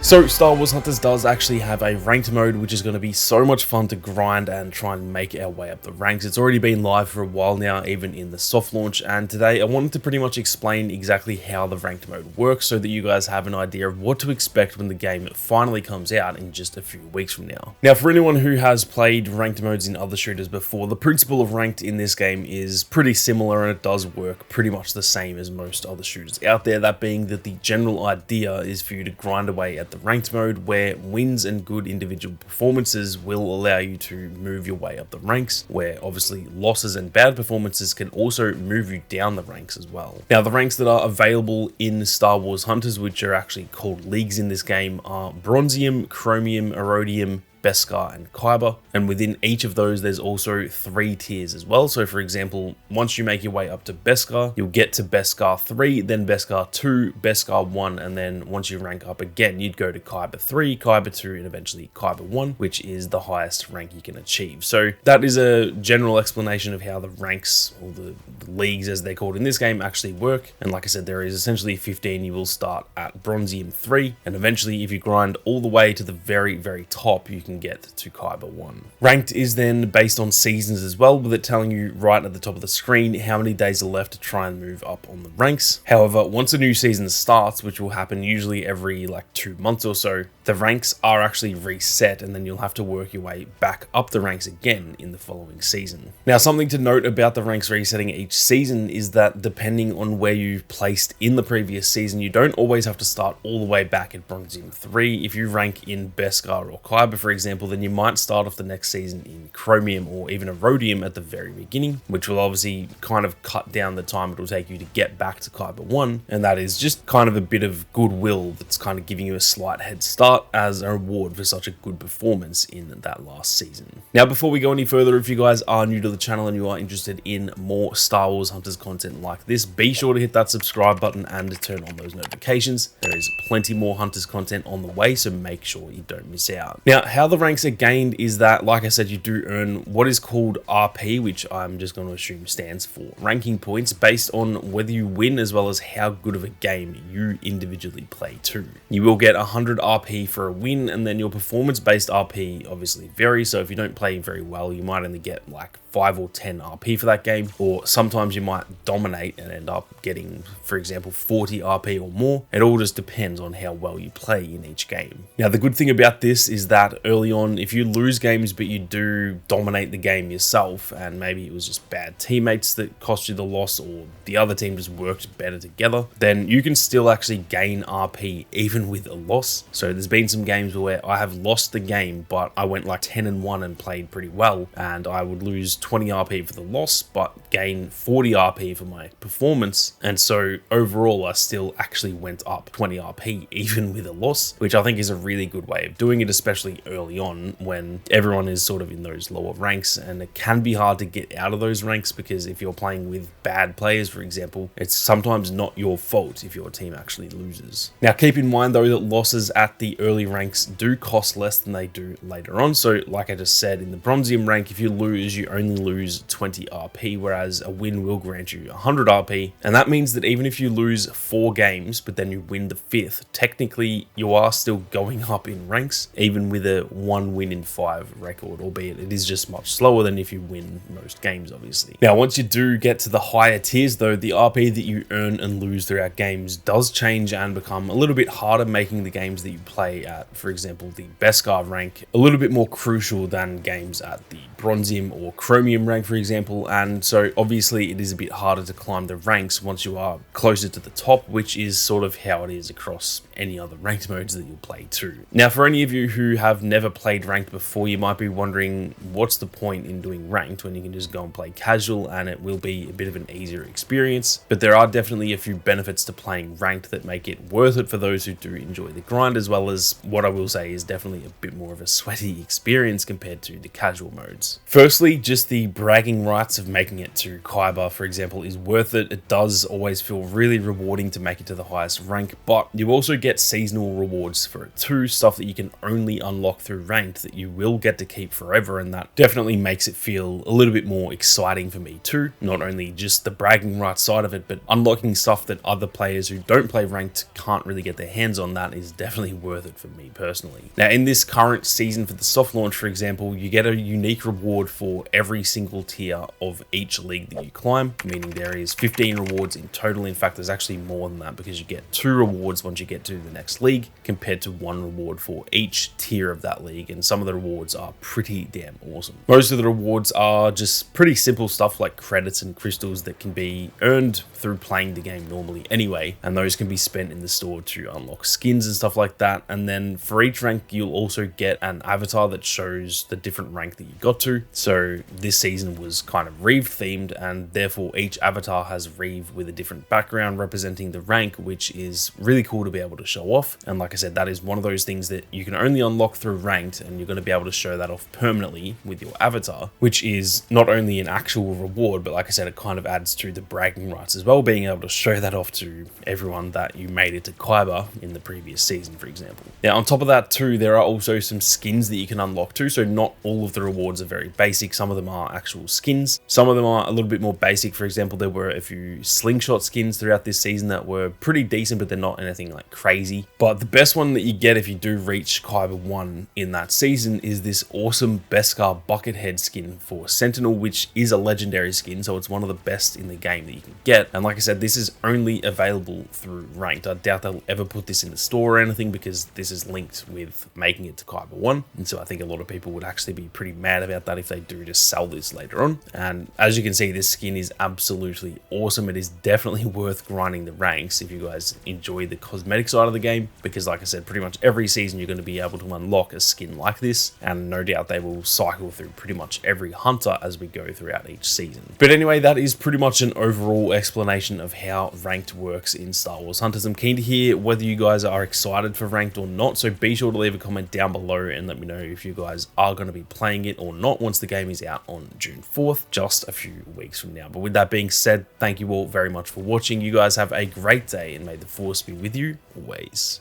So Star Wars Hunters does actually have a ranked mode, which is going to be so much fun to grind and try and make our way up the ranks. It's already been live for a while now, even in the soft launch, and today I wanted to pretty much explain exactly how the ranked mode works so that you guys have an idea of what to expect when the game finally comes out in just a few weeks from now. Now, for anyone who has played ranked modes in other shooters before, the principle of ranked in this game is pretty similar and it does work pretty much the same as most other shooters out there, that being that the general idea is for you to grind away at the ranked mode, where wins and good individual performances will allow you to move your way up the ranks, where obviously losses and bad performances can also move you down the ranks as well. Now, the ranks that are available in Star Wars Hunters, which are actually called leagues in this game, are Bronzium, Chromium, Erodium, Beskar, and Kyber, and within each of those there's also 3 tiers as well. So for example, once you make your way up to Beskar, you'll get to Beskar 3, then Beskar 2, Beskar 1, and then once you rank up again, you'd go to Kyber 3, Kyber 2, and eventually Kyber 1, which is the highest rank you can achieve. So that is a general explanation of how the ranks, or the leagues as they're called in this game, actually work. And like I said, there is essentially 15. You will start at Bronzium 3, and eventually if you grind all the way to the very top, you can get to Kyber 1. Ranked is then based on seasons as well, with it telling you right at the top of the screen how many days are left to try and move up on the ranks. However, once a new season starts, which will happen usually every 2 months or so, the ranks are actually reset, and then you'll have to work your way back up the ranks again in the following season. Now, something to note about the ranks resetting each season is that depending on where you've placed in the previous season, you don't always have to start all the way back at Bronzium 3. If you rank in Beskar or Kyber, for example, then you might start off the next season in Chromium or even Erodium at the very beginning, which will obviously kind of cut down the time it will take you to get back to Kyber 1, and that is just kind of a bit of goodwill that's kind of giving you a slight head start as a reward for such a good performance in that last season. Now, before we go any further, if you guys are new to the channel and you are interested in more Star Wars Hunters content like this, be sure to hit that subscribe button and turn on those notifications. There is plenty more Hunters content on the way, so make sure you don't miss out. Now, how the ranks are gained is that, like I said, you do earn what is called RP, which I'm just going to assume stands for ranking points, based on whether you win as well as how good of a game you individually play too. You will get 100 RP for a win, and then your performance based RP obviously varies. So if you don't play very well, you might only get 5 or 10 RP for that game, or sometimes you might dominate and end up getting, for example, 40 RP or more. It all just depends on how well you play in each game. Now, the good thing about this is that early on, if you lose games but you do dominate the game yourself, and maybe it was just bad teammates that cost you the loss, or the other team just worked better together, then you can still actually gain RP even with a loss. So there's been some games where I have lost the game, but I went 10-1 and played pretty well, and I would lose 20 RP for the loss, but gain 40 RP for my performance. And so overall, I still actually went up 20 RP even with a loss, which I think is a really good way of doing it, especially early on when everyone is sort of in those lower ranks, and it can be hard to get out of those ranks because if you're playing with bad players, for example, it's sometimes not your fault if your team actually loses. Now, keep in mind though that losses at the early ranks do cost less than they do later on. So like I just said, in the Bronzium rank, if you lose, you only lose 20 RP, whereas a win will grant you 100 RP. And that means that even if you lose 4 games, but then you win the 5th, technically you are still going up in ranks, even with a 1 win in 5 record, albeit it is just much slower than if you win most games, obviously. Now, once you do get to the higher tiers though, the RP that you earn and lose throughout games does change and become a little bit harder, making the games that you play at, for example, the Beskar rank, a little bit more crucial than games at the Bronzium or Chromium rank, for example. And so obviously it is a bit harder to climb the ranks once you are closer to the top, which is sort of how it is across any other ranked modes that you'll play too. Now, for any of you who have never played ranked before, you might be wondering what's the point in doing ranked when you can just go and play casual and it will be a bit of an easier experience. But there are definitely a few benefits to playing ranked that make it worth it for those who do enjoy the grind, as well as what I will say is definitely a bit more of a sweaty experience compared to the casual modes. rewards. Firstly, just the bragging rights of making it to Kaiba, for example, is worth it. It does always feel really rewarding to make it to the highest rank, but you also get seasonal rewards for it too, stuff that you can only unlock through ranked that you will get to keep forever, and that definitely makes it feel a little bit more exciting for me too. Not only just the bragging rights side of it, but unlocking stuff that other players who don't play ranked can't really get their hands on. That is definitely worth it for me personally. Now, in this current season for the soft launch, for example, you get a unique reward for every single tier of each league that you climb, meaning there is 15 rewards in total. In fact, there's actually more than that because you get 2 rewards once you get to the next league compared to 1 reward for each tier of that league, and some of the rewards are pretty damn awesome. Most of the rewards are just pretty simple stuff like credits and crystals that can be earned through playing the game normally anyway, and those can be spent in the store to unlock skins and stuff like that. And then for each rank, you'll also get an avatar that shows the different rank that you got to. So this season was kind of Reeve themed, and therefore each avatar has Reeve with a different background representing the rank, which is really cool to be able to show off. And like I said, that is one of those things that you can only unlock through ranked, and you're going to be able to show that off permanently with your avatar, which is not only an actual reward, but like I said, it kind of adds to the bragging rights as well, being able to show that off to everyone that you made it to Kaiba in the previous season, for example. Now, on top of that too, there are also some skins that you can unlock too. So not all of the rewards are very basic. Some of them are actual skins. Some of them are a little bit more basic. For example, there were a few slingshot skins throughout this season that were pretty decent, but they're not anything like crazy. But the best one that you get if you do reach Kaiba 1 in that season is this awesome Beskar Buckethead skin for Sentinel, which is a legendary skin, so it's one of the best in the game that you can get. And like I said, this is only available through ranked. I doubt they'll ever put this in the store or anything because this is linked with making it to Kaiba 1, and so I think a lot of people would actually be pretty mad about that if they do just sell this later on. And as you can see, this skin is absolutely awesome. It is definitely worth grinding the ranks if you guys enjoy the cosmetic side of the game, because like I said, pretty much every season you're going to be able to unlock a skin like this, and no doubt they will cycle through pretty much every hunter as we go throughout each season. But anyway, that is pretty much an overall explanation of how ranked works in Star Wars Hunters. I'm keen to hear whether you guys are excited for ranked or not, so be sure to leave a comment down below and let me know if you guys are going to be playing it or not once the game is out on June 4th, just a few weeks from now. But with that being said, thank you all very much for watching. You guys have a great day, and may the force be with you always.